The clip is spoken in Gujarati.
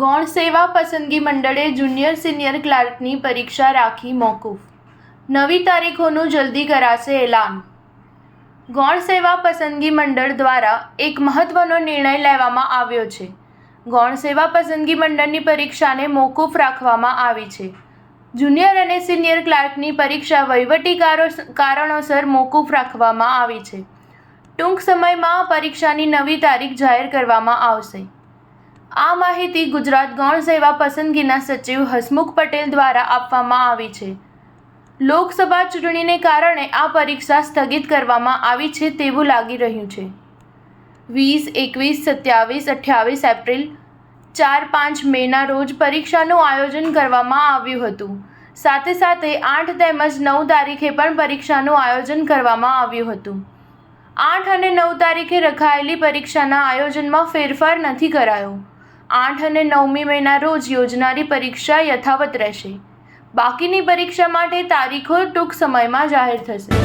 ગૌણ સેવા પસંદગી મંડળે જુનિયર સિનિયર ક્લાર્કની પરીક્ષા રાખી મોકૂફ. નવી તારીખોનું જલ્દી કરાશે એલાન. ગૌણ સેવા પસંદગી મંડળ દ્વારા એક મહત્વનો નિર્ણય લેવામાં આવ્યો છે. ગૌણ સેવા પસંદગી મંડળની પરીક્ષાને મોકૂફ રાખવામાં આવી છે. જુનિયર અને સિનિયર ક્લાર્કની પરીક્ષા વહીવટી કારણોસર મોકૂફ રાખવામાં આવી છે. ટૂંક સમયમાં પરીક્ષાની નવી તારીખ જાહેર કરવામાં આવશે. આ માહિતી ગુજરાત ગૌણ સેવા પસંદગીના સચિવ હસમુખ પટેલ દ્વારા આપવામાં આવી છે. લોકસભા ચૂંટણીને કારણે આ પરીક્ષા સ્થગિત કરવામાં આવી છે તેવું લાગી રહ્યું છે. 20, 21, 27, 28 એપ્રિલ, 4-5 મેના રોજ પરીક્ષાનું આયોજન કરવામાં આવ્યું હતું. સાથે સાથે 8 તેમજ 9 તારીખે પણ પરીક્ષાનું આયોજન કરવામાં આવ્યું હતું. 8 અને 9 તારીખે રખાયેલી પરીક્ષાના આયોજનમાં ફેરફાર નથી કરાયો. 8 અને 9મી મેના રોજ યોજનારી પરીક્ષા યથાવત રહેશે. બાકીની પરીક્ષા માટે તારીખો ટૂંક સમયમાં જાહેર થશે.